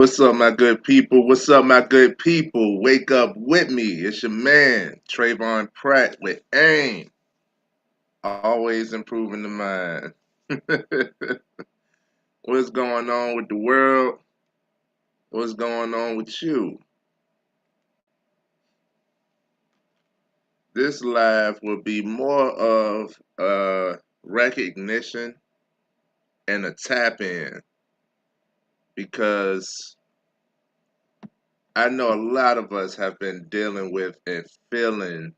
What's up, my good people? What's up, my good people? Wake up with me. It's your man, Trayvon Pratt with AIM. Always improving the mind. What's going on with the world? What's going on with you? This live will be more of a recognition and a tap in because I know a lot of us have been dealing with and feeling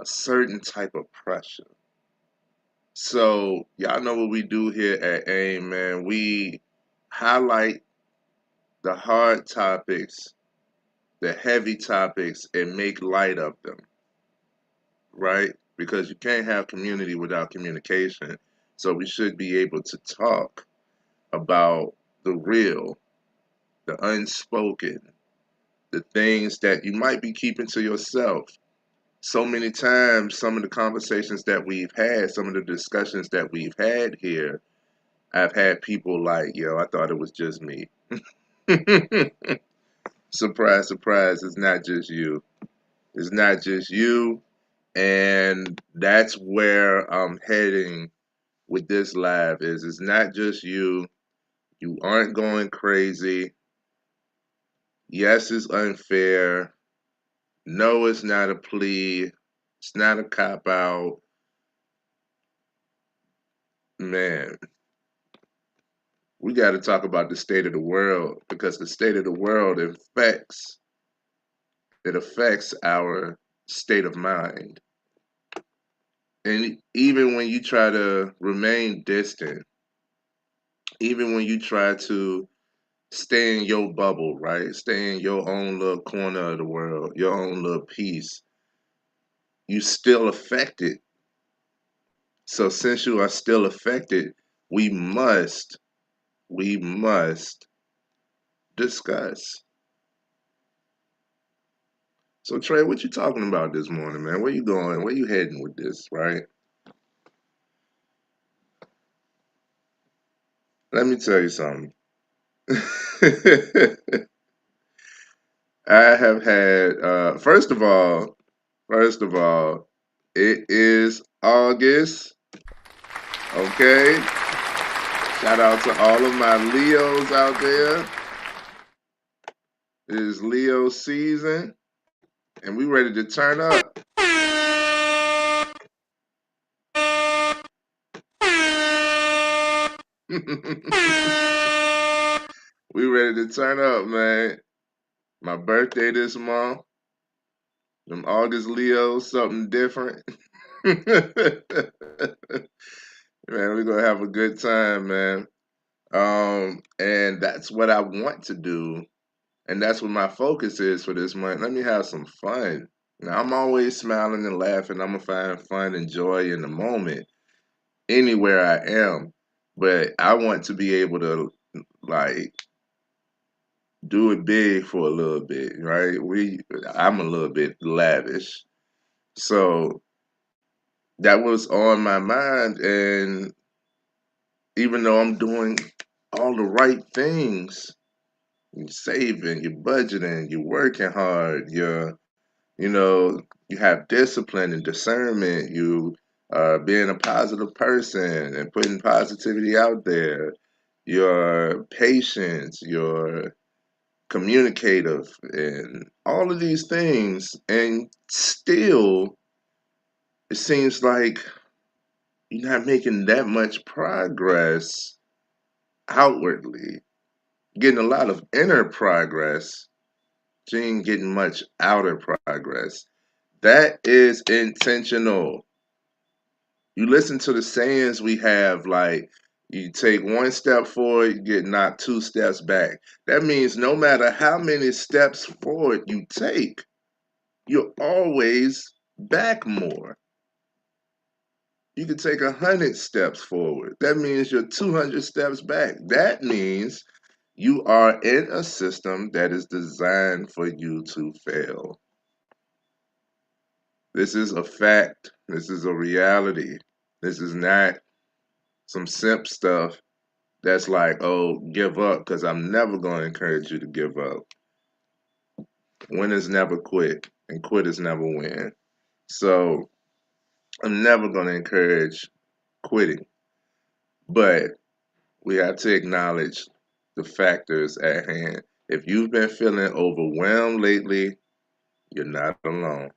a certain type of pressure. So y'all know what we do here at AIM, man. We highlight the hard topics, the heavy topics, and make light of them, right? Because you can't have community without communication. So we should be able to talk about the real, the unspoken, the things that you might be keeping to yourself. So many times, some of the conversations that we've had, some of the discussions that we've had here, I've had people like, yo, I thought it was just me. Surprise, surprise, it's not just you. It's not just you. And that's where I'm heading with this live is it's not just you. You aren't going crazy. Yes, it's unfair. No, it's not a plea. It's not a cop out. Man, we got to talk about the state of the world because the state of the world affects our state of mind. And even when you try to remain distant, even when you try to stay in your bubble, right? Stay in your own little corner of the world, your own little piece, you still affected. So since you are still affected, we must discuss. So Trey, what you talking about this morning, man? Where you going? Where you heading with this, right? Let me tell you something. I have had first of all, it is August. Okay. Shout out to all of my Leos out there. It is Leo season and we ready to turn up. We ready to turn up, man. My birthday this month. Them August Leos, something different. Man, we're gonna have a good time, man. And that's what I want to do, and that's what my focus is for this month. Let me have some fun. Now, I'm always smiling and laughing. I'm gonna find fun and joy in the moment, anywhere I am. But I want to be able to like do it big for a little bit, right? I'm a little bit lavish, so that was on my mind, and even though I'm doing all the right things, you're saving, you're budgeting, you're working hard, you know, you have discipline and discernment, you being a positive person and putting positivity out there, your patience, your communicative, and all of these things, and still, it seems like you're not making that much progress outwardly. Getting a lot of inner progress, she ain't getting much outer progress. That is intentional. You listen to the sayings we have, like you take one step forward, you get knocked two steps back. That means no matter how many steps forward you take, you're always back more. You can take 100 steps forward. That means you're 200 steps back. That means you are in a system that is designed for you to fail. This is a fact. This is a reality. This is not some simp stuff. that's like, oh, give up, because I'm never going to encourage you to give up. Winners never quit, and quitters never win. So I'm never going to encourage quitting, but we have to acknowledge the factors at hand. If you've been feeling overwhelmed lately, you're not alone,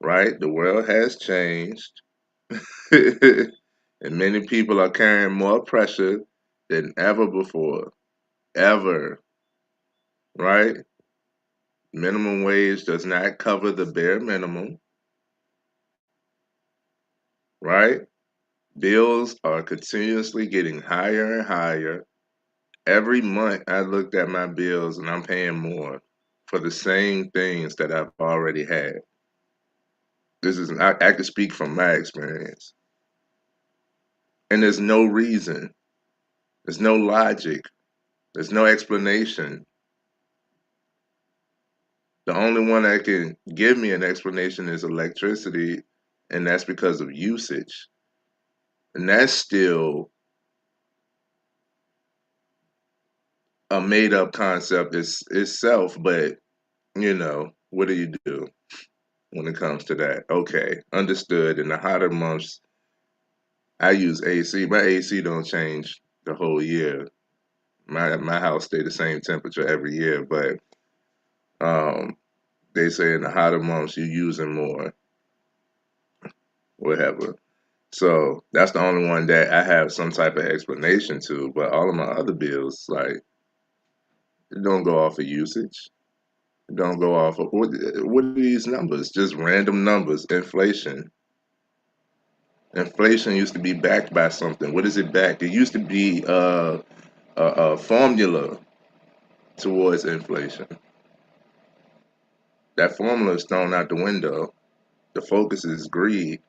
right? The world has changed, and many people are carrying more pressure than ever before, ever, right? Minimum wage does not cover the bare minimum, right? Bills are continuously getting higher and higher. Every month I looked at my bills and I'm paying more for the same things that I've already had. I can speak from my experience. And there's no reason, there's no logic, there's no explanation. The only one that can give me an explanation is electricity, and that's because of usage. And that's still a made up concept itself, but what do you do when it comes to that? Okay, understood. In the hotter months, I use AC. My AC don't change the whole year. My house stay the same temperature every year, but um, they say in the hotter months you're using more, whatever. So that's the only one that I have some type of explanation to. But all of my other bills, like, it don't go off of usage. It don't go off of what are these numbers? Just random numbers. Inflation. Inflation used to be backed by something. What is it backed? It used to be a formula towards inflation. That formula is thrown out the window. The focus is greed.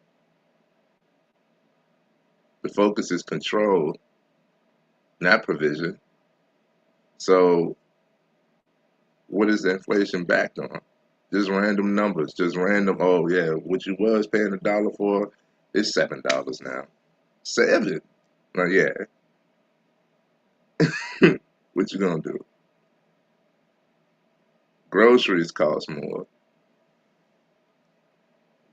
The focus is control, not provision. So, what is the inflation backed on? Just random numbers, just random. Oh yeah, what you was paying $1 for is $7 now. 7? Now yeah, what you gonna do? Groceries cost more.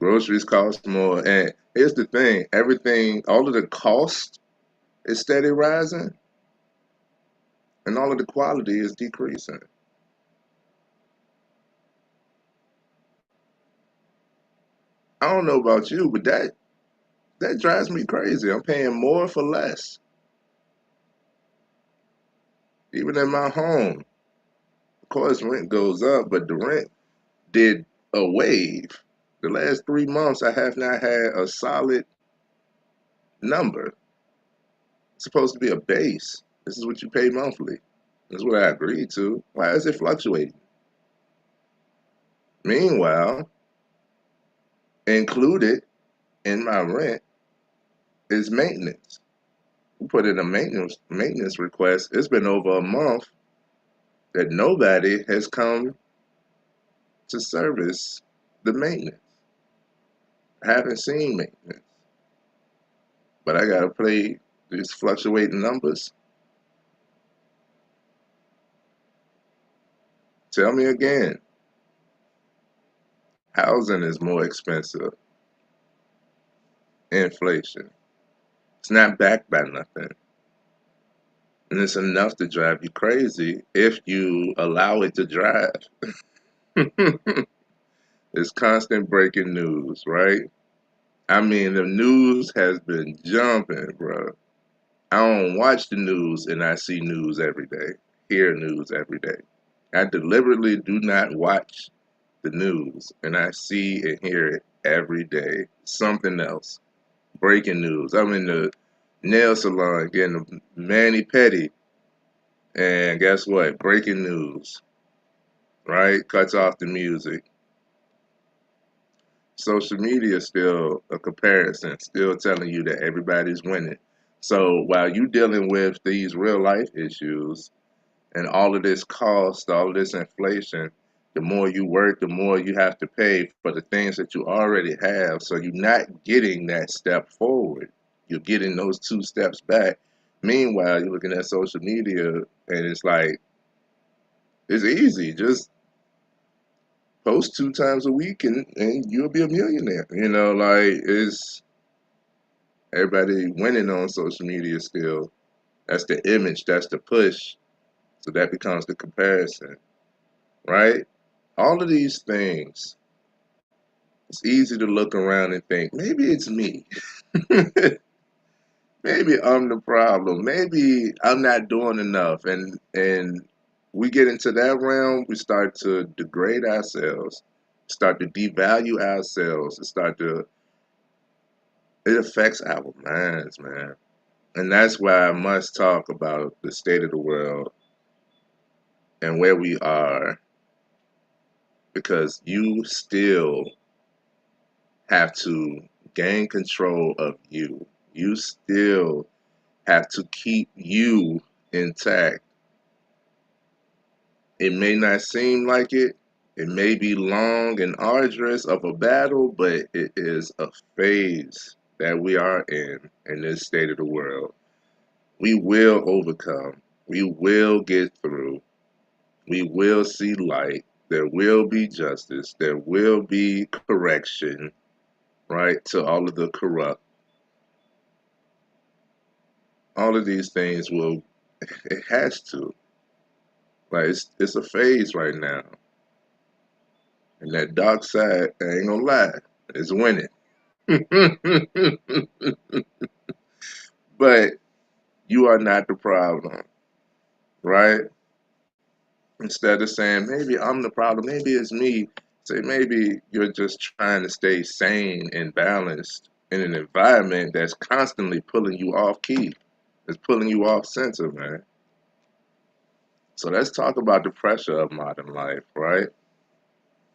Groceries cost more, and here's the thing: everything, all of the cost is steady rising, and all of the quality is decreasing. I don't know about you, but that drives me crazy. I'm paying more for less, even in my home. Of course, rent goes up, but the rent did a wave. The last 3 months, I have not had a solid number. It's supposed to be a base. This is what you pay monthly. This is what I agreed to. Why is it fluctuating? Meanwhile, included in my rent is maintenance. We put in a maintenance request. It's been over a month that nobody has come to service the maintenance. I haven't seen maintenance, but I gotta play these fluctuating numbers. Tell me again, housing is more expensive. Inflation. It's not backed by nothing. And it's enough to drive you crazy if you allow it to drive. It's constant breaking news, right? I mean, the news has been jumping, bro. I don't watch the news and I see news every day, hear news every day. I deliberately do not watch the news and I see and hear it every day. Something else. Breaking news. I'm in the nail salon getting a mani pedi, and guess what? Breaking news, right? Cuts off the music. Social media is still a comparison, still telling you that everybody's winning. So while you dealing with these real life issues and all of this cost, all of this inflation, the more you work, the more you have to pay for the things that you already have. So you're not getting that step forward. You're getting those 2 steps back. Meanwhile, you're looking at social media and it's like, it's easy. Just post 2 times a week and you'll be a millionaire. Like it's everybody winning on social media still. That's the image, that's the push. So that becomes the comparison, right? All of these things, it's easy to look around and think, maybe it's me. Maybe I'm the problem. Maybe I'm not doing enough. And we get into that realm, we start to degrade ourselves, start to devalue ourselves, it affects our minds, man. And that's why I must talk about the state of the world and where we are, because you still have to gain control of you. You still have to keep you intact. It may not seem like it. It may be long and arduous of a battle, but it is a phase that we are in this state of the world. We will overcome. We will get through. We will see light. There will be justice. There will be correction, right, to all of the corrupt. All of these things will, it has to. Like, it's a phase right now. And that dark side, I ain't gonna lie, is winning. But you are not the problem, right? Instead of saying, maybe I'm the problem, maybe it's me, say, maybe you're just trying to stay sane and balanced in an environment that's constantly pulling you off key. It's pulling you off center, man. So let's talk about the pressure of modern life, right?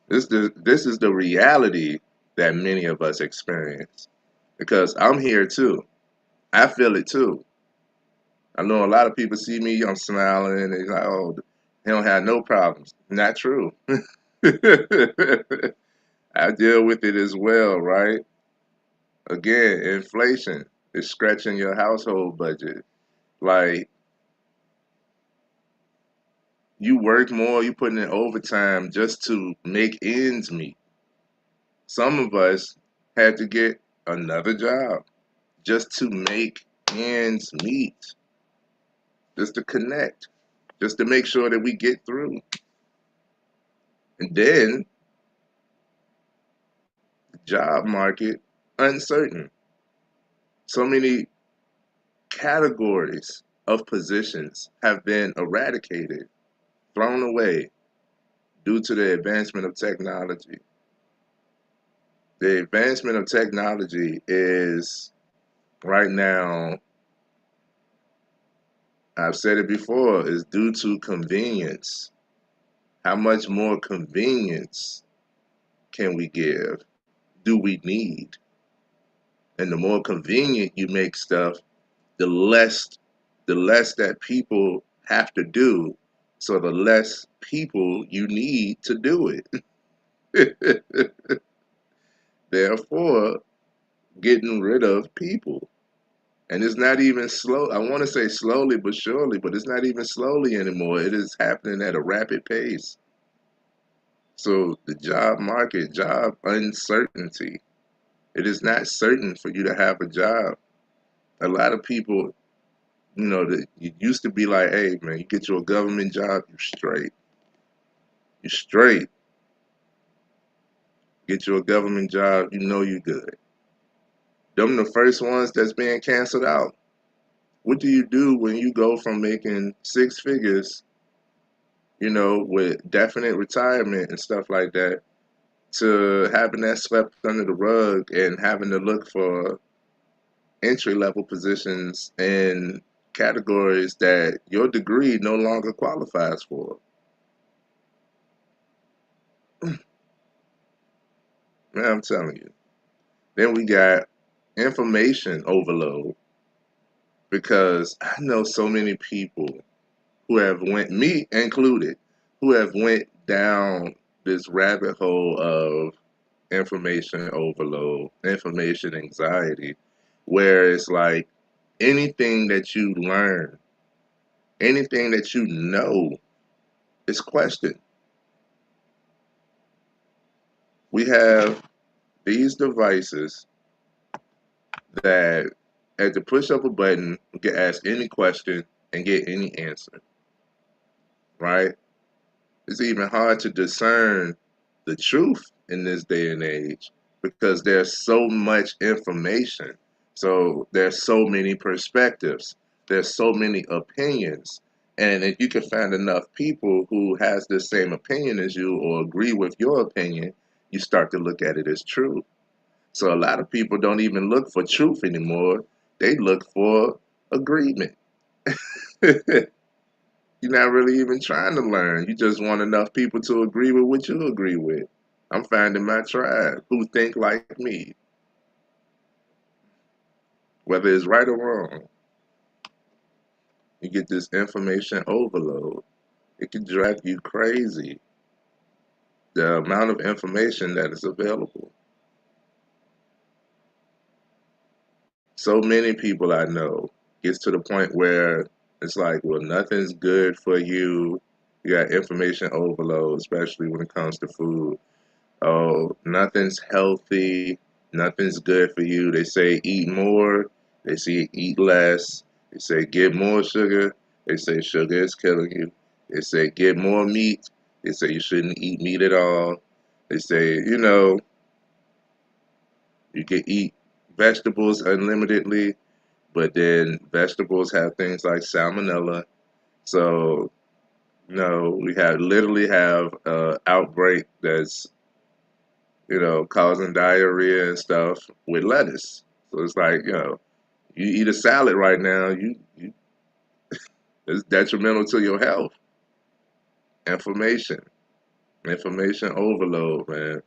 This is the reality that many of us experience. Because I'm here too. I feel it too. I know a lot of people see me, I'm smiling, and they're like, oh, he don't have no problems. Not true. I deal with it as well, right? Again, inflation is scratching your household budget. Like, you work more, you putting in overtime just to make ends meet. Some of us had to get another job just to make ends meet, just to connect, just to make sure that we get through. And then the job market uncertain. So many categories of positions have been eradicated, thrown away due to the advancement of technology. The advancement of technology is right now, I've said it before, is due to convenience. How much more convenience can we give? Do we need? And the more convenient you make stuff, the less that people have to do, so the less people you need to do it. Therefore, getting rid of people. And it's not even slow. I want to say slowly but surely, but it's not even slowly anymore. It is happening at a rapid pace. So the job market, job uncertainty, it is not certain for you to have a job. A lot of people, that it used to be like, hey man, you get you a government job, you straight. You straight. Get you a government job, you good. Them the first ones that's being canceled out. What do you do when you go from making six figures, with definite retirement and stuff like that, to having that swept under the rug and having to look for entry level positions in categories that your degree no longer qualifies for? Man, I'm telling you. Then we got information overload, because I know so many people who have went, me included, who have went down this rabbit hole of information overload, information anxiety, where it's like anything that you learn, anything that you know is questioned. We have these devices that at the push of a button, we can ask any question and get any answer, right? It's even hard to discern the truth in this day and age because there's so much information. So there's so many perspectives. There's so many opinions. And if you can find enough people who has the same opinion as you or agree with your opinion, you start to look at it as true. So a lot of people don't even look for truth anymore. They look for agreement. You're not really even trying to learn. You just want enough people to agree with what you agree with. I'm finding my tribe who think like me, whether it's right or wrong. You get this information overload. It can drive you crazy. The amount of information that is available. So many people I know gets to the point where it's like, well, nothing's good for you. You got information overload, especially when it comes to food. Oh, nothing's healthy, nothing's good for you. They say eat more, they say eat less. They say get more sugar, they say sugar is killing you. They say get more meat, they say you shouldn't eat meat at all. They say, you can eat vegetables unlimitedly, but then vegetables have things like salmonella. So, no, we have literally have a outbreak that's causing diarrhea and stuff with lettuce. So it's like, you eat a salad right now, you it's detrimental to your health. Information, information overload, man.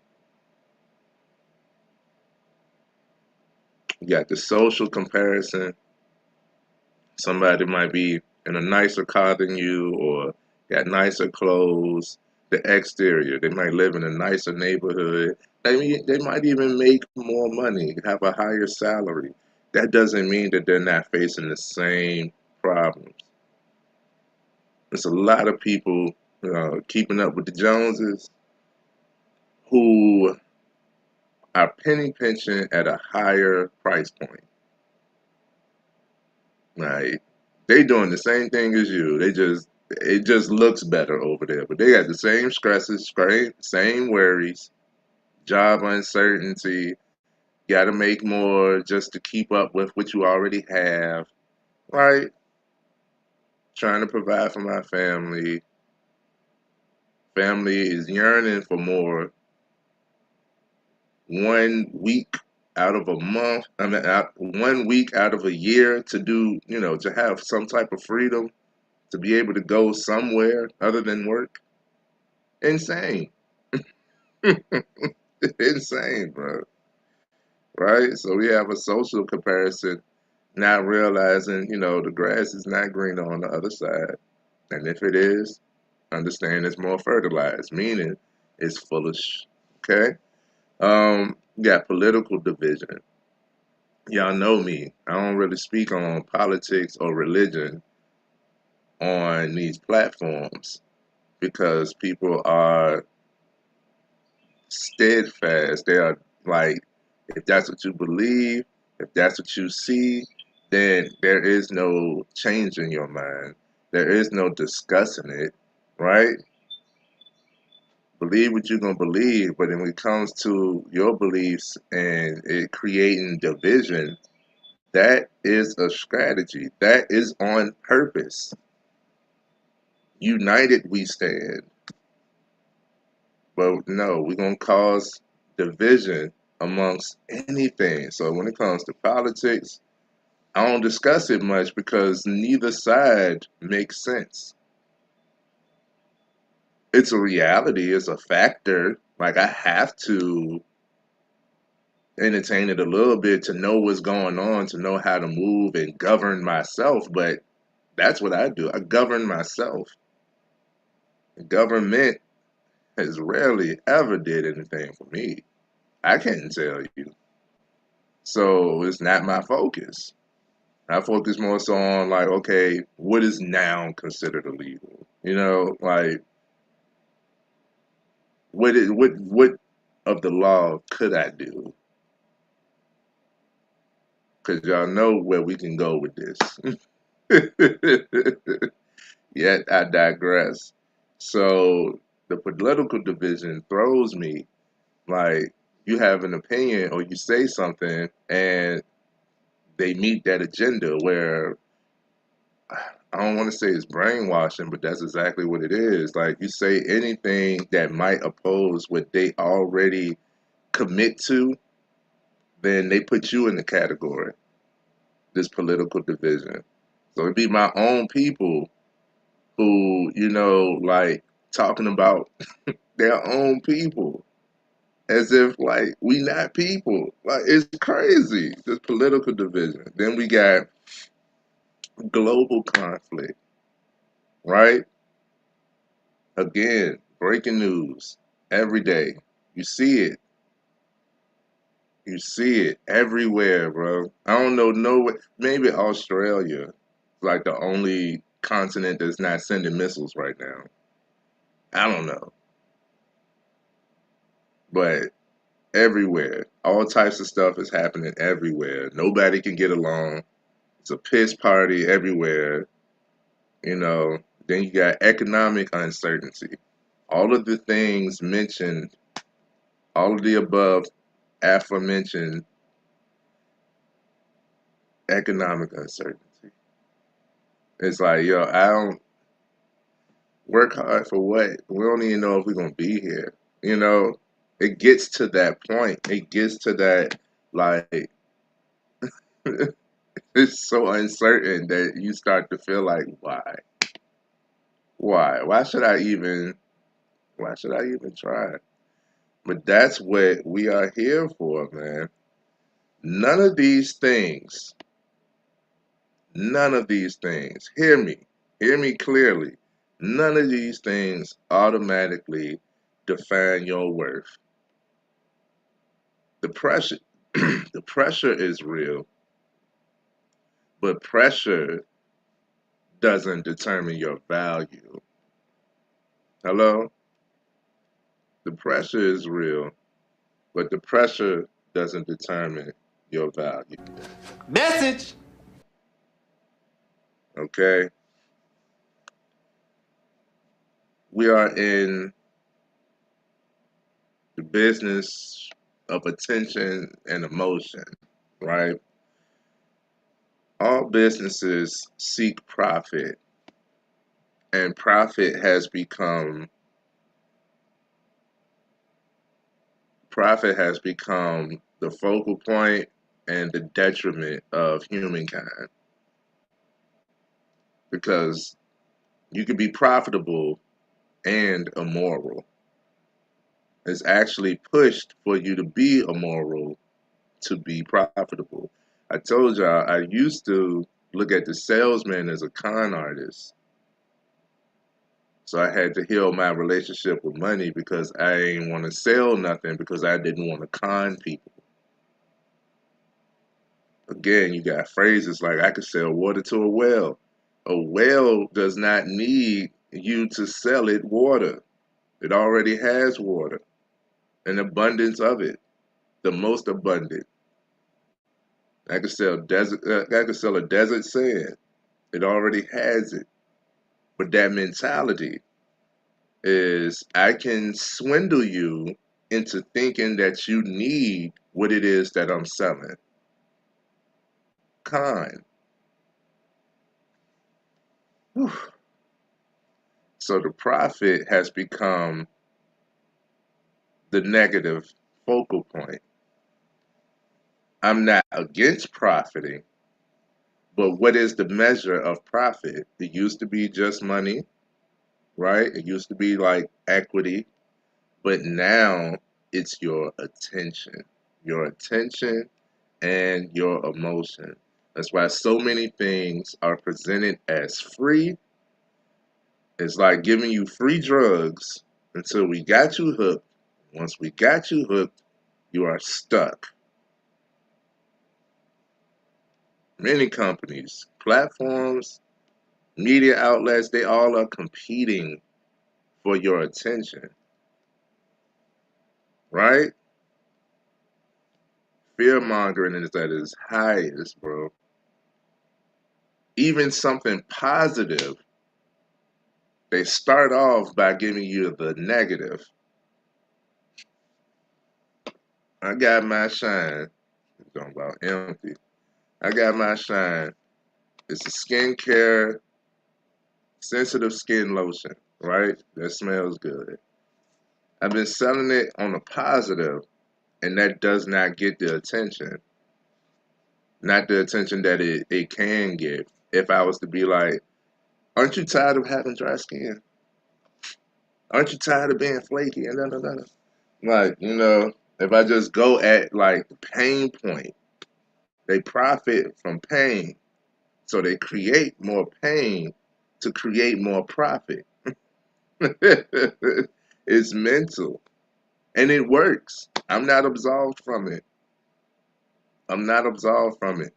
You got the social comparison. Somebody might be in a nicer car than you, or got nicer clothes. The exterior, they might live in a nicer neighborhood. They might even make more money, have a higher salary. That doesn't mean that they're not facing the same problems. There's a lot of people keeping up with the Joneses who are penny pinching at a higher price point. Right? They doing the same thing as you. It just looks better over there, but they got the same stresses, same worries, job uncertainty. Got to make more just to keep up with what you already have. Right? Trying to provide for my family. Family is yearning for more 1 week out of a month. I mean, 1 week out of a year to do, to have some type of freedom, to be able to go somewhere other than work. Insane. Insane, bro. Right? So we have a social comparison, not realizing, the grass is not greener on the other side. And if it is, understand it's more fertilized, meaning it's foolish. Okay? You got political division. Y'all know me. I don't really speak on politics or religion on these platforms because people are steadfast. They are like, if that's what you believe, if that's what you see, then there is no change in your mind. There is no discussing it, right? Believe what you're gonna believe, but when it comes to your beliefs and it creating division, that is a strategy. That is on purpose. United we stand. But no, we're gonna cause division amongst anything. So when it comes to politics, I don't discuss it much because neither side makes sense. It's a reality, it's a factor. Like I have to entertain it a little bit to know what's going on, to know how to move and govern myself. But that's what I do. I govern myself. Government has rarely ever did anything for me. I can't tell you. So it's not my focus. I focus more so on like, okay, what is now considered illegal? You know, like what of the law could I do? Because y'all know where we can go with this. Yet I digress. So the political division throws me like you have an opinion or you say something and they meet that agenda where I don't want to say it's brainwashing, but that's exactly what it is. Like you say anything that might oppose what they already commit to, then they put you in the category, this political division. So it'd be my own people who, like talking about their own people as if like we not people. Like it's crazy, this political division. Then we got global conflict, right? Again, breaking news every day. You see it. You see it everywhere, bro. I don't know, maybe Australia, like the only continent that's not sending missiles right now. I don't know, but everywhere, all types of stuff is happening everywhere. Nobody can get along. It's a piss party everywhere. You know. Then you got economic uncertainty. All of the things mentioned, all of the above aforementioned economic uncertainty. It's like, yo, I don't work hard for what? We don't even know if we're gonna be here. You know, it gets to that point. It gets to that like it's so uncertain that you start to feel like, why? Why? Why should I even try? But that's what we are here for, man. None of these things, none of these things, hear me clearly. None of these things automatically define your worth. The pressure, the pressure is real, but pressure doesn't determine your value. Hello? The pressure is real, but the pressure doesn't determine your value. Message. Okay? We are in the business of attention and emotion, right? All businesses seek profit, and profit has become the focal point and the detriment of humankind because you can be profitable and immoral. It's actually pushed for you to be immoral to be profitable. I told y'all I used to look at the salesman as a con artist. So I had to heal my relationship with money because I didn't want to sell nothing because I didn't want to con people. Again, you got phrases like I could sell water to a well. A well does not need you to sell it water. It already has water, an abundance of it, the most abundant. I could sell a desert sand. It already has it. But that mentality is I can swindle you into thinking that you need what it is that I'm selling. Con. Whew. So the profit has become the negative focal point. I'm not against profiting, but what is the measure of profit? It used to be just money, right? It used to be like equity, but now it's your attention and your emotion. That's why so many things are presented as free. It's like giving you free drugs until we got you hooked. Once we got you hooked, you are stuck. Many companies, platforms, media outlets, they all are competing for your attention, right? Fear mongering is at its highest, bro. Even something positive, they start off by giving you the negative. I got my shine. It's talking about empty. I got my shine. It's a skincare, sensitive skin lotion, right? That smells good. I've been selling it on a positive, and that does not get the attention. Not the attention that it can get. If I was to be like, aren't you tired of having dry skin? Aren't you tired of being flaky? And da, da, da, da. Like, if I just go at like the pain point, they profit from pain. So they create more pain to create more profit. It's mental. And it works. I'm not absolved from it. I'm not absolved from it.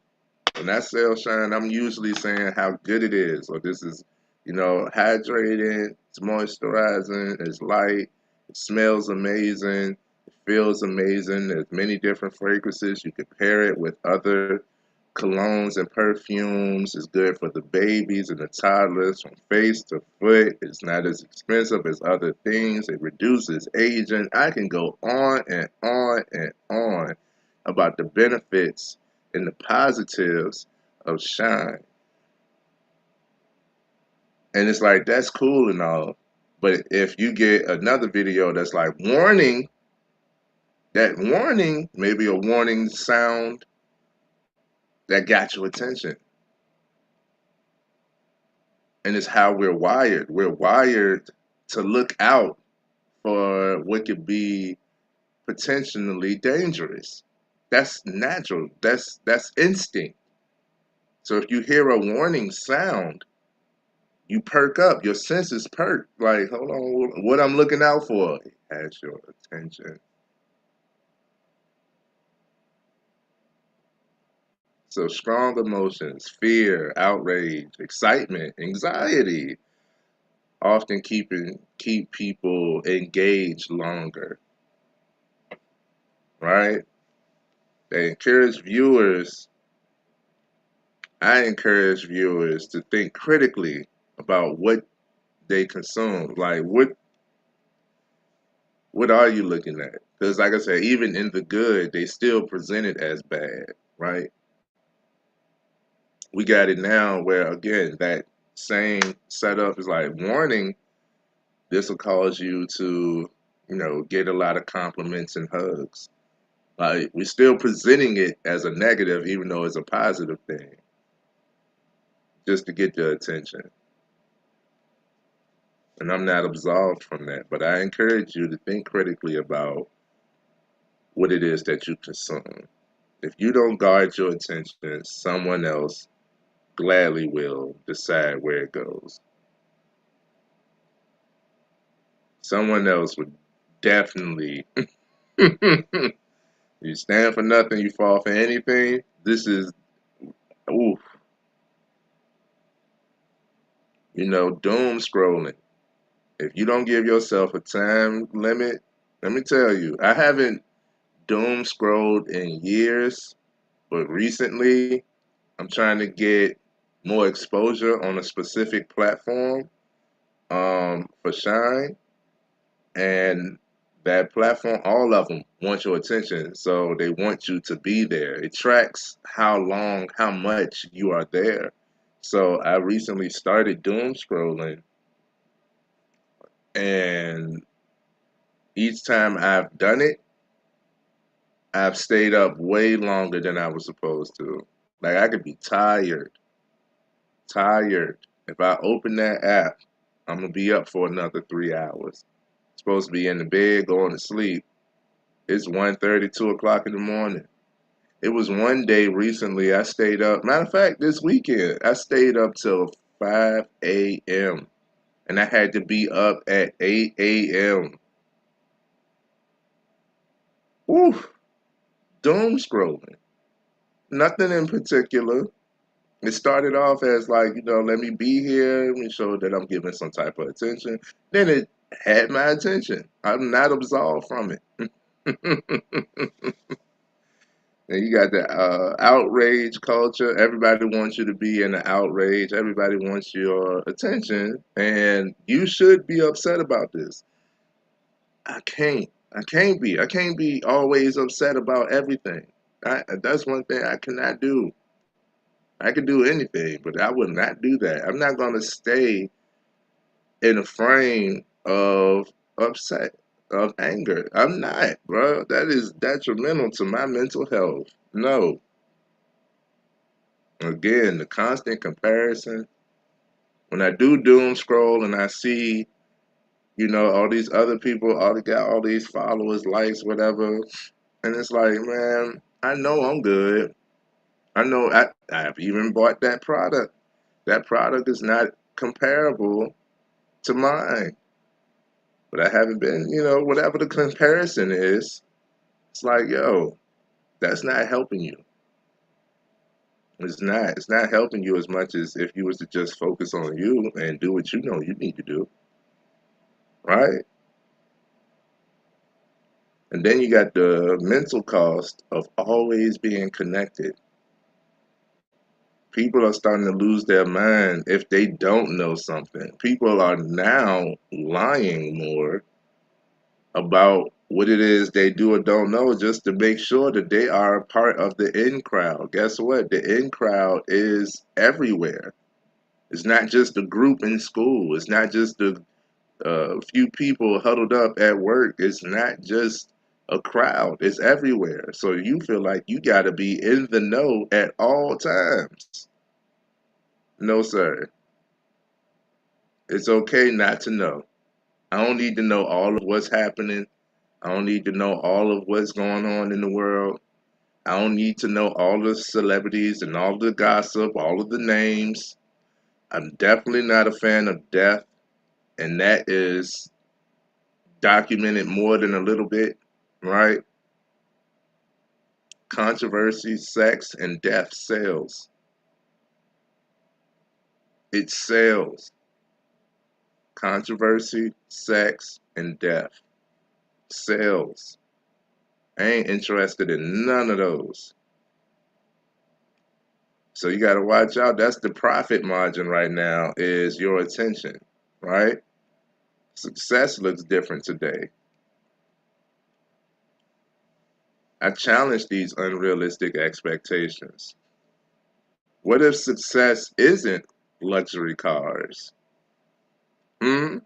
When I sell shine, I'm usually saying how good it is, or this is, hydrating, it's moisturizing, it's light, it smells amazing, it feels amazing. There's many different fragrances. You can pair it with other colognes and perfumes. It's good for the babies and the toddlers from face to foot. It's not as expensive as other things. It reduces aging. I can go on and on and on about the benefits and the positives of shine. And it's like, that's cool and all. But if you get another video that's like warning, that warning, maybe a warning sound that got your attention. And it's how we're wired. We're wired to look out for what could be potentially dangerous. That's natural. That's instinct. So if you hear a warning sound, you perk up. Your senses perk. Like, hold on, what I'm looking out for? It has your attention. So strong emotions, fear, outrage, excitement, anxiety, often keep people engaged longer, right? They encourage viewers. I encourage viewers to think critically about what they consume. Like, what are you looking at? Because, like I said, even in the good, they still present it as bad, right? We got it now where, again, that same setup is like warning. This will cause you to, get a lot of compliments and hugs. Like, we're still presenting it as a negative, even though it's a positive thing, just to get your attention. And I'm not absolved from that, but I encourage you to think critically about what it is that you consume. If you don't guard your attention, someone else gladly will decide where it goes. Someone else would definitely. You stand for nothing, you fall for anything. This is, oof, doom scrolling. If you don't give yourself a time limit, let me tell you, I haven't doom scrolled in years, but recently I'm trying to get more exposure on a specific platform for Shine, and that platform, all of them want your attention, so they want you to be there. It tracks how long, how much you are there. So I recently started doom scrolling, and each time I've done it, I've stayed up way longer than I was supposed to. Like, I could be tired. If I open that app, I'm gonna be up for another 3 hours. Supposed to be in the bed going to sleep. It's 1:30, 2 o'clock in the morning. It was one day recently I stayed up. Matter of fact, this weekend I stayed up till 5 a.m. and I had to be up at 8 a.m. Woo, doom scrolling. Nothing in particular. It started off as like, let me be here, let me show that I'm giving some type of attention. Then it had my attention. I'm not absolved from it. And you got the outrage culture. Everybody wants you to be in the outrage. Everybody wants your attention, and you should be upset about this. I can't. I can't be. I can't be always upset about everything. That's one thing I cannot do. I can do anything, but I would not do that. I'm not going to stay in a frame of upset, of anger. I'm not, bro. That is detrimental to my mental health. No. Again, the constant comparison. When I do doom scroll and I see, all these other people, all they got all these followers, likes, whatever, and it's like, man, I know I'm good. I know I've even bought that product. That product is not comparable to mine. But I haven't been, whatever the comparison is, it's like, yo, that's not helping you. It's not. It's not helping you as much as if you was to just focus on you and do what you know you need to do, right? And then you got the mental cost of always being connected. People are starting to lose their mind if they don't know something. People are now lying more about what it is they do or don't know just to make sure that they are a part of the in crowd. Guess what? The in crowd is everywhere. It's not just a group in school. It's not just a few people huddled up at work. It's not just a crowd. It's everywhere. So you feel like you got to be in the know at all times. No, sir. It's okay not to know. I don't need to know all of what's happening. I don't need to know all of what's going on in the world. I don't need to know all the celebrities and all the gossip, all of the names. I'm definitely not a fan of death, and that is documented more than a little bit, right? Controversy, sex, and death sells. It sells. Controversy, sex, and death sells. I ain't interested in none of those. So you got to watch out. That's the profit margin right now is your attention, right? Success looks different today. I challenge these unrealistic expectations. What if success isn't luxury cars? Hmm?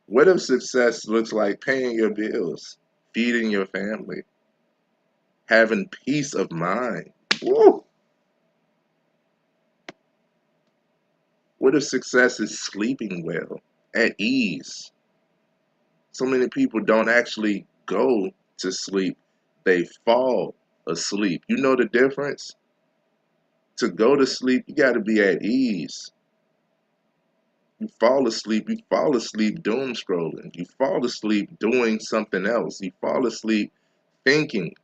What if success looks like paying your bills, feeding your family, having peace of mind? Woo! What if success is sleeping well, at ease? So many people don't actually go to sleep, they fall asleep. You know the difference? To go to sleep, you got to be at ease. You fall asleep doom scrolling. You fall asleep doing something else. You fall asleep thinking.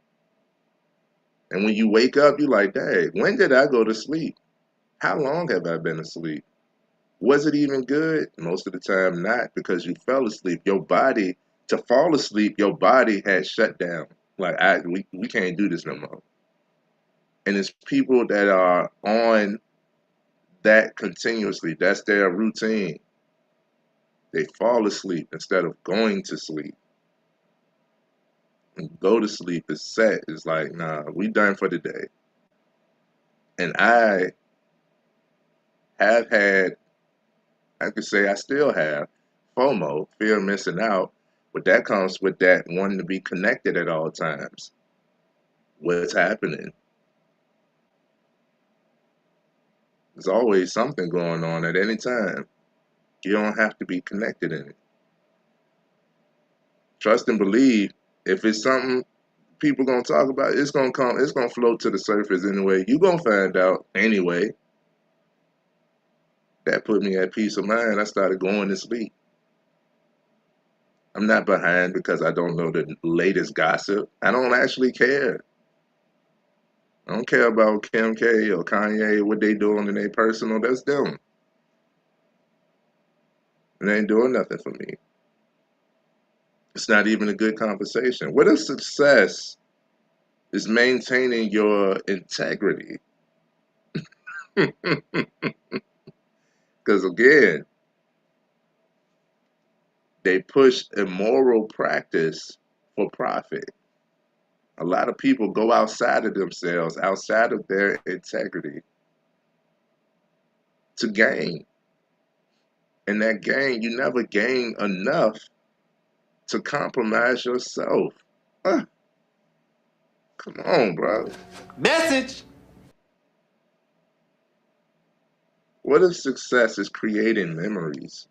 And when you wake up, you're like, dang, when did I go to sleep? How long have I been asleep? Was it even good? Most of the time, not because you fell asleep. Your body, to fall asleep, your body has shut down. Like, we can't do this no more. And it's people that are on that continuously. That's their routine. They fall asleep instead of going to sleep. And go to sleep is set. It's like, nah, we done for the day. And I have had, I could say I still have FOMO, fear of missing out, but that comes with that wanting to be connected at all times. What's happening? There's always something going on at any time. You don't have to be connected in it. Trust and believe. If it's something people gonna talk about, it's gonna come. It's gonna float to the surface anyway. You gonna find out anyway. That put me at peace of mind. I started going to sleep. I'm not behind because I don't know the latest gossip. I don't actually care. I don't care about Kim K or Kanye, what they doing in their personal. That's them. It ain't doing nothing for me. It's not even a good conversation. What if success is maintaining your integrity? Because again, they push immoral practice for profit. A lot of people go outside of themselves, outside of their integrity to gain. And that gain, you never gain enough to compromise yourself. Ah, come on, bro. Message. What if success is creating memories?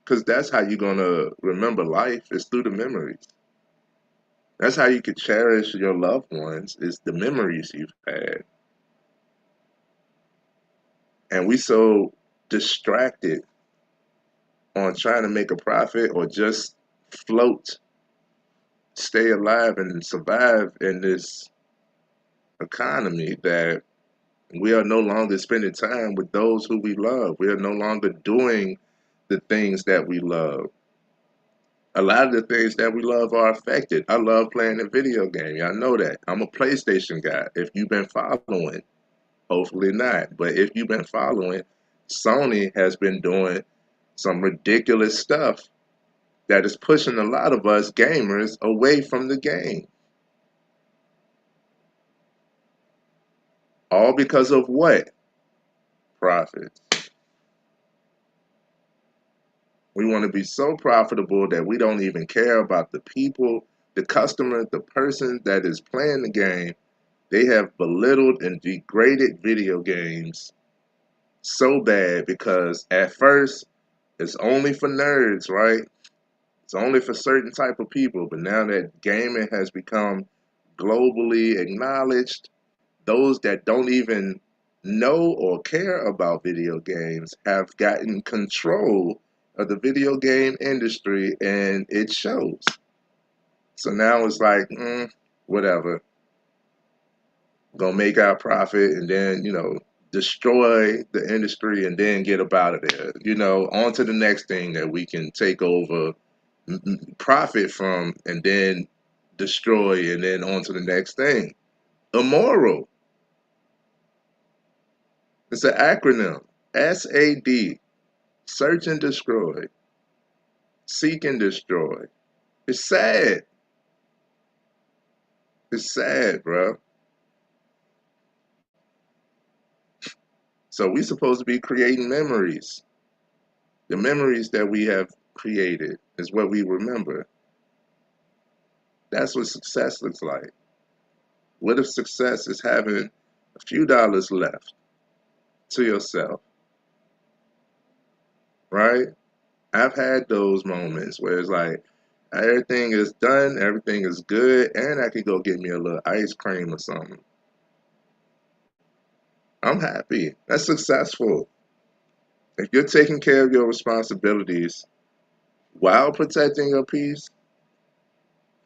Because that's how you're going to remember life is through the memories. That's how you could cherish your loved ones is the memories you've had. And we so distracted on trying to make a profit or just float, stay alive and survive in this economy that we are no longer spending time with those who we love. We are no longer doing the things that we love. A lot of the things that we love are affected. I love playing a video game. Y'all know that. I'm a PlayStation guy. If you've been following, hopefully not. But if you've been following, Sony has been doing some ridiculous stuff that is pushing a lot of us gamers away from the game. All because of what? Profits. We want to be so profitable that we don't even care about the people, the customer, the person that is playing the game. They have belittled and degraded video games so bad because at first it's only for nerds, right? It's only for certain type of people. But now that gaming has become globally acknowledged, those that don't even know or care about video games have gotten control of the video game industry, and it shows. So now it's like, whatever, gonna make our profit and then, destroy the industry and then get up out of there. On to the next thing that we can take over, profit from, and then destroy, and then on to the next thing. Immoral. It's an acronym. SAD. Search and destroy. Seek and destroy. It's sad. It's sad, bro. So we supposed to be creating memories. The memories that we have created is what we remember. That's what success looks like. What if success is having a few dollars left to yourself, right? I've had those moments where it's like everything is done, everything is good, and I can go get me a little ice cream or something. I'm happy. That's successful. If you're taking care of your responsibilities while protecting your peace,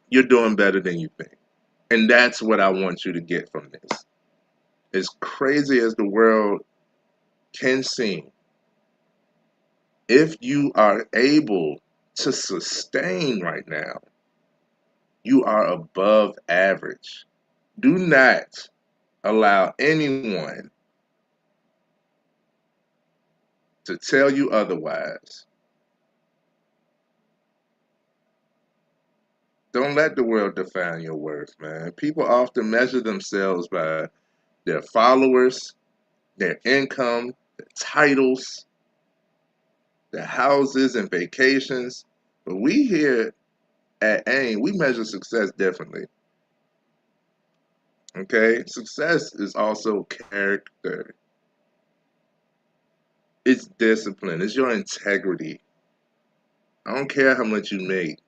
you're doing better than you think. And that's what I want you to get from this. As crazy as the world can seem, if you are able to sustain right now, you are above average. Do not allow anyone to tell you otherwise. Don't let the world define your worth, man. People often measure themselves by their followers, their income, their titles, their houses and vacations. But we here at AIM, we measure success differently. Okay? Success is also character. It's discipline. It's your integrity. I don't care how much you make.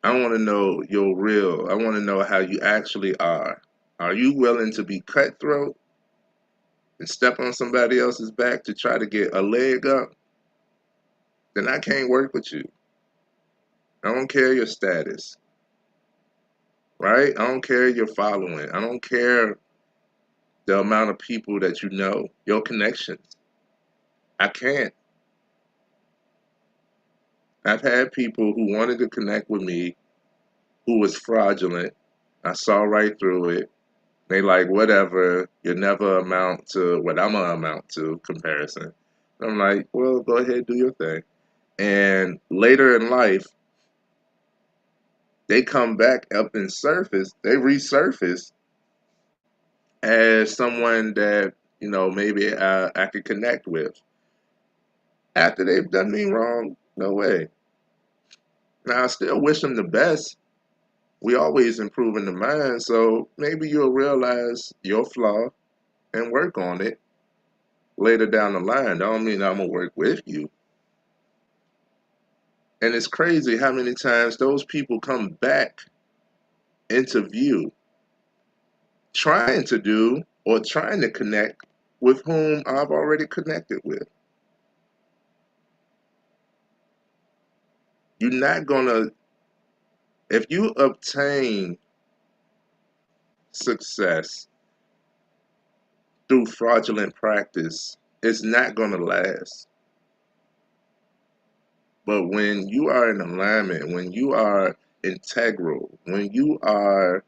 I want to know your real. I want to know how you actually are. Are you willing to be cutthroat and step on somebody else's back to try to get a leg up? Then I can't work with you. I don't care your status. right? I don't care your following. I don't care the amount of people that you know, your connections. I can't. I've had people who wanted to connect with me who was fraudulent. I saw right through it. They like, whatever, you never amount to what I'm gonna amount to comparison. I'm like, well, go ahead, do your thing. And later in life, they come back up and surface, they resurface as someone that, maybe I could connect with. After they've done me wrong, no way. Now, I still wish them the best. We always improve in the mind, so maybe you'll realize your flaw and work on it later down the line. That don't mean I'm gonna work with you. And it's crazy how many times those people come back into view trying to do or trying to connect with whom I've already connected with. You're not gonna, if you obtain success through fraudulent practice, it's not gonna last. But when you are in alignment, when you are integral, when you are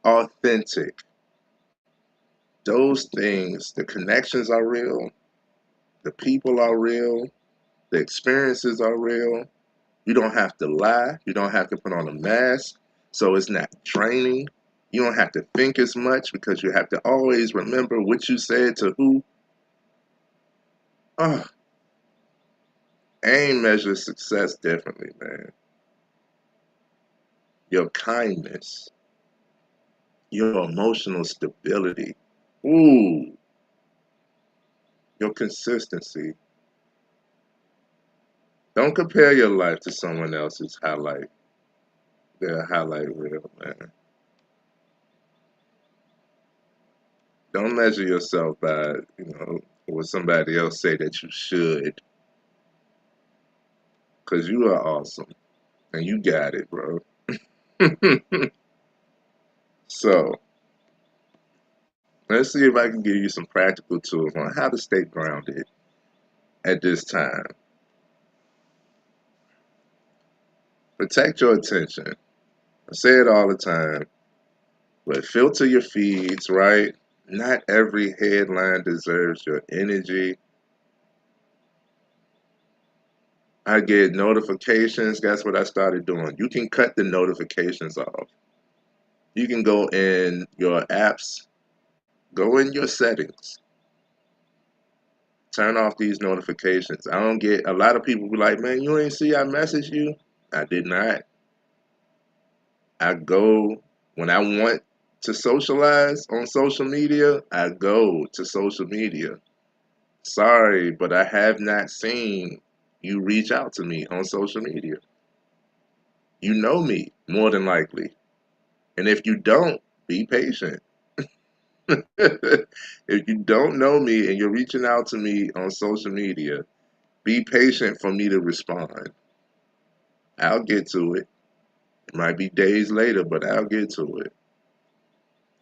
authentic, those things, the connections are real, the people are real, the experiences are real. You don't have to lie. You don't have to put on a mask. So it's not draining. You don't have to think as much because you have to always remember what you said to who. Oh, aim measures success differently, man. Your kindness, your emotional stability, ooh, your consistency. Don't compare your life to someone else's highlight, their highlight reel, man. Don't measure yourself by, what somebody else say that you should, because you are awesome and you got it, bro. So let's see if I can give you some practical tools on how to stay grounded at this time. Protect your attention. I say it all the time, but filter your feeds, right? Not every headline deserves your energy. I get notifications. That's what I started doing. You can cut the notifications off. You can go in your apps, go in your settings, turn off these notifications. I don't get, a lot of people be like, man, you ain't see I messaged you? I did not. I go, when I want to socialize on social media, I go to social media. Sorry, but I have not seen you reach out to me on social media. You know me, more than likely. And if you don't, be patient. If you don't know me and you're reaching out to me on social media, be patient for me to respond. I'll get to it. It might be days later, but I'll get to it.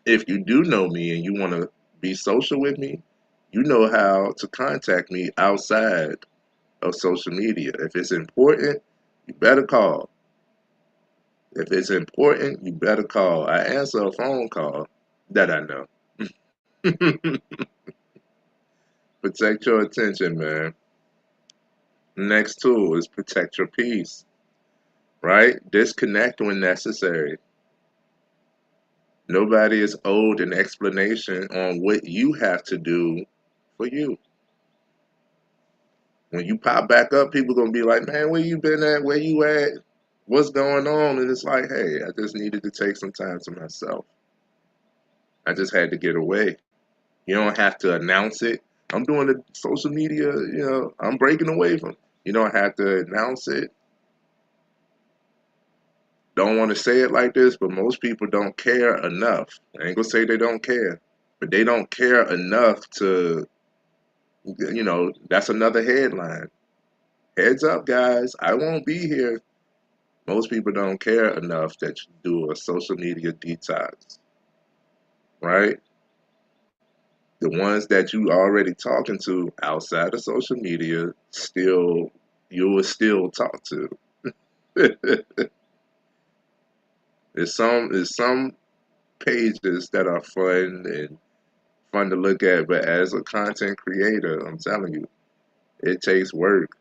If you do know me and you want to be social with me, you know how to contact me outside of social media. If it's important, you better call. If it's important, you better call. I answer a phone call that I know. Protect your attention, man. Next tool is protect your peace, right? Disconnect when necessary. Nobody is owed an explanation on what you have to do for you. When you pop back up, people gonna be like, man, where you been at? Where you at? What's going on? And it's like, hey, I just needed to take some time to myself. I just had to get away. You don't have to announce it. I'm doing the social media, I'm breaking away from. You don't have to announce it. Don't want to say it like this, but most people don't care enough. I ain't gonna say they don't care, but they don't care enough to, that's another headline. Heads up, guys, I won't be here. Most people don't care enough that you do a social media detox, right? The ones that you already talking to outside of social media, still you will still talk to. There's some pages that are fun to look at, but as a content creator, I'm telling you, it takes work.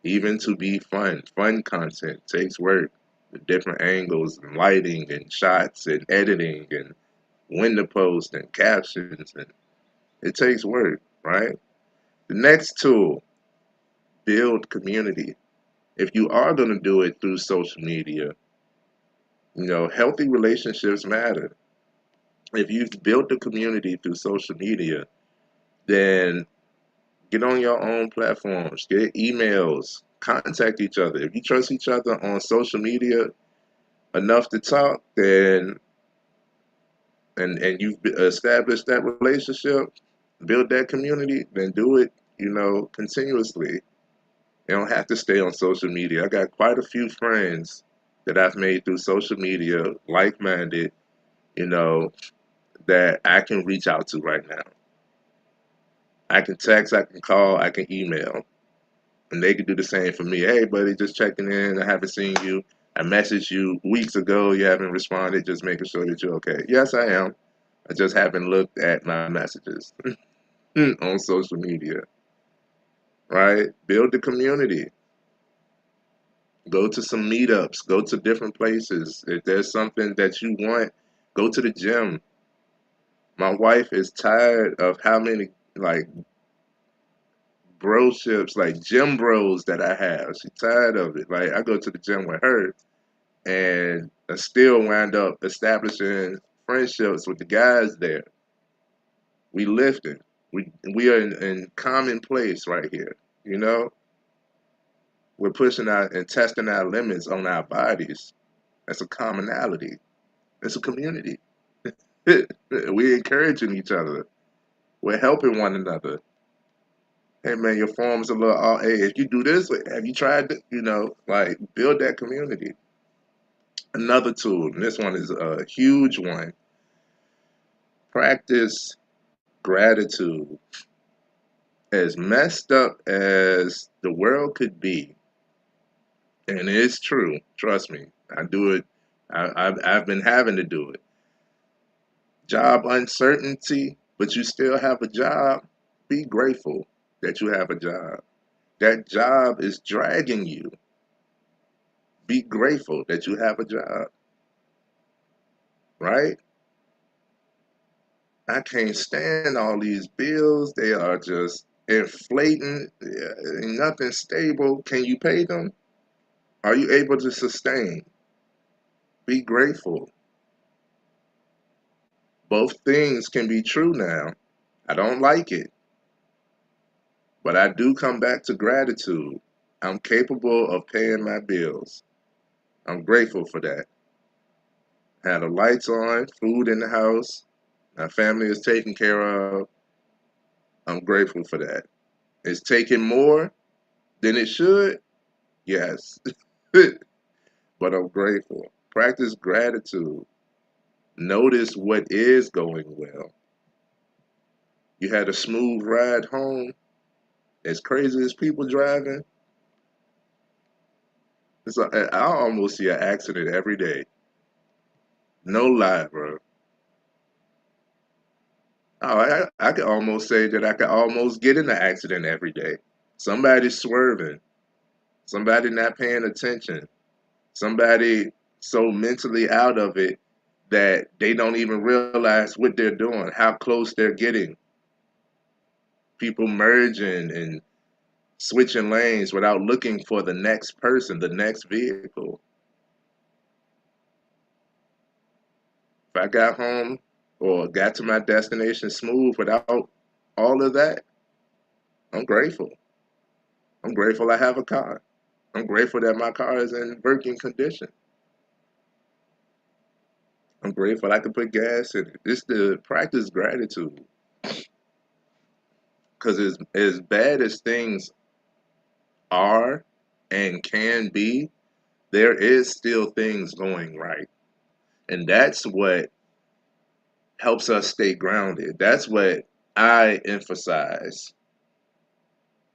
Even to be fun, fun content takes work. The different angles and lighting and shots and editing and when to post and captions, and it takes work, right? The next tool, build community. If you are going to do it through social media, healthy relationships matter. If you've built a community through social media, then get on your own platforms, get emails, contact each other. If you trust each other on social media enough to talk, then and you've established that relationship, build that community, then do it, continuously. You don't have to stay on social media. I got quite a few friends that I've made through social media, like-minded, you know, that I can reach out to right now. I can text, I can call, I can email, and they can do the same for me. Hey, buddy, just checking in. I haven't seen you. I messaged you weeks ago. You haven't responded. Just making sure that you're okay. Yes, I am. I just haven't looked at my messages on social media, right? Build the community. Go to some meetups. Go to different places. If there's something that you want, go to the gym. My wife is tired of how many like broships, like gym bros that I have. She's tired of it. Like I go to the gym with her, and I still wind up establishing friendships with the guys there. We lifting. We are in common place right here. You know, we're pushing out and testing our limits on our bodies. That's a commonality. It's a community. We encouraging each other. We're helping one another. Hey man, your form's a little. Hey, if you do this, have you tried? Like build that community. Another tool, and this one is a huge one. Practice gratitude. As messed up as the world could be, and it's true. Trust me, I do it. I've been having to do it. Job uncertainty, but you still have a job. Be grateful that you have a job. That job is dragging you. Be grateful that you have a job, right? I can't stand all these bills. They are just inflating. Ain't nothing stable. Can you pay them? Are you able to sustain? Be grateful. Both things can be true now. I don't like it, but I do come back to gratitude. I'm capable of paying my bills. I'm grateful for that. Have the lights on, food in the house, my family is taken care of. I'm grateful for that. It's taking more than it should, yes, but I'm grateful. Practice gratitude. Notice what is going well. You had a smooth ride home. As crazy as people driving, I almost see an accident every day. No lie, bro. Oh, I could almost say that I could almost get in an accident every day. Somebody swerving, somebody not paying attention, somebody so mentally out of it that they don't even realize what they're doing, how close they're getting. People merging and switching lanes without looking for the next person, the next vehicle. If I got home or got to my destination smooth without all of that, I'm grateful. I'm grateful I have a car. I'm grateful that my car is in working condition. I'm grateful I can put gas in it. It's the practice gratitude. Because as bad as things are and can be, there is still things going right. And that's what helps us stay grounded. That's what I emphasize,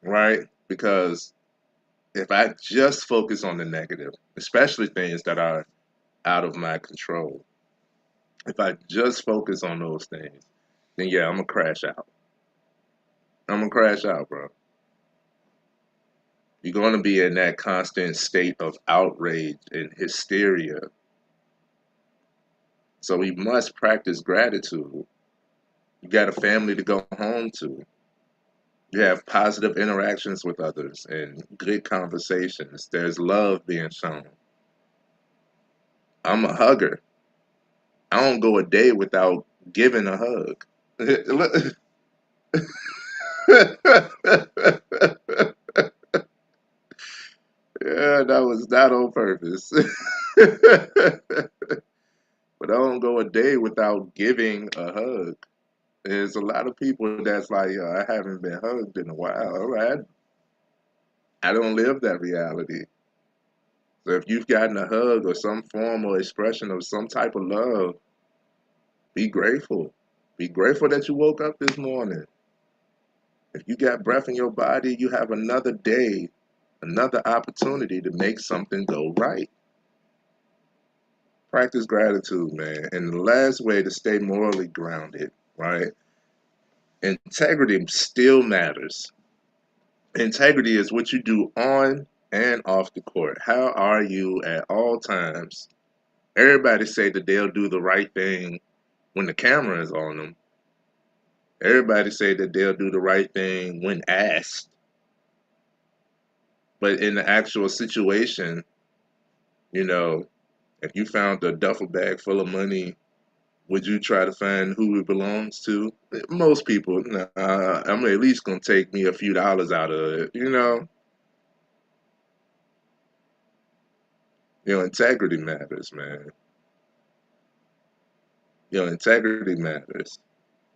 right? Because if I just focus on the negative, especially things that are out of my control, if I just focus on those things, then yeah, I'm gonna crash out. I'm gonna crash out, bro. You're gonna be in that constant state of outrage and hysteria. So we must practice gratitude. You got a family to go home to. You have positive interactions with others and good conversations. There's love being shown. I'm a hugger. I don't go a day without giving a hug. Yeah, that was not on purpose. But I don't go a day without giving a hug. There's a lot of people that's like, yo, I haven't been hugged in a while. All right. I don't live that reality. So if you've gotten a hug or some form or expression of some type of love, be grateful. Be grateful that you woke up this morning. If you got breath in your body, you have another day, another opportunity to make something go right. Practice gratitude, man. And the last way to stay morally grounded, right? Integrity still matters. Integrity is what you do on and off the court. How are you at all times? Everybody say that they'll do the right thing when the camera is on them. Everybody say that they'll do the right thing when asked. But in the actual situation, you know, if you found a duffel bag full of money, would you try to find who it belongs to? Most people, nah, I'm at least gonna take me a few dollars out of it. Integrity matters, man. Integrity matters.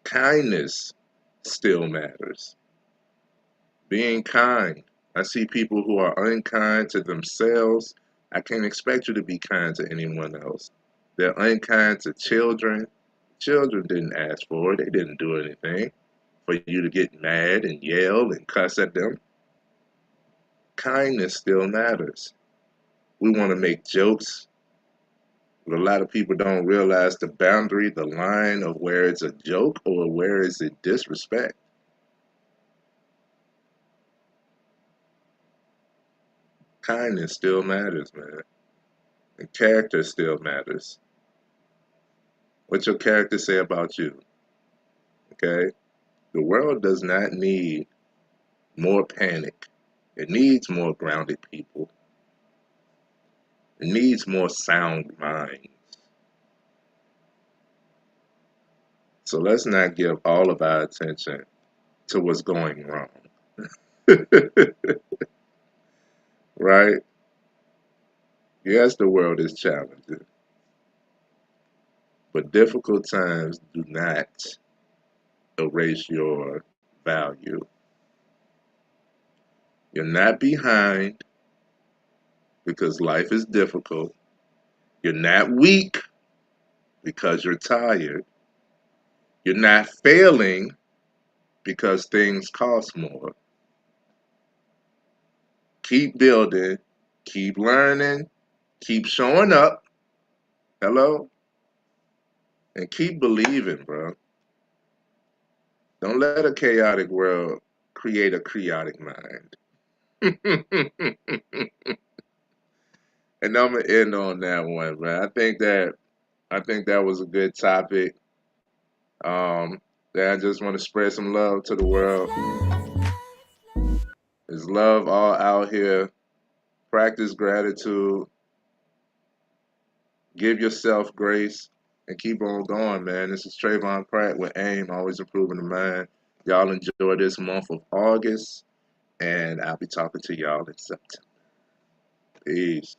Kindness still matters. Being kind. I see people who are unkind to themselves. I can't expect you to be kind to anyone else. They're unkind to children. Children didn't ask for it. They didn't do anything for you to get mad and yell and cuss at them. Kindness still matters. We want to make jokes, but a lot of people don't realize the boundary, the line of where it's a joke or where is it disrespect. Kindness still matters, man. And character still matters. What your character say about you, okay? The world does not need more panic. It needs more grounded people. It needs more sound minds. So let's not give all of our attention to what's going wrong. Right? Yes, the world is challenging, but difficult times do not erase your value. You're not behind because life is difficult. You're not weak because you're tired. You're not failing because things cost more. Keep building, keep learning, keep showing up. Hello? And keep believing, bro. Don't let a chaotic world create a chaotic mind. And I'm gonna end on that one, man. I think that was a good topic. Um, I just want to spread some love to the world. There's love all out here. Practice gratitude. Give yourself grace and keep on going, man. This is Trayvon Pratt with AIM, always improving the mind. Y'all enjoy this month of August, and I'll be talking to y'all in September. Peace.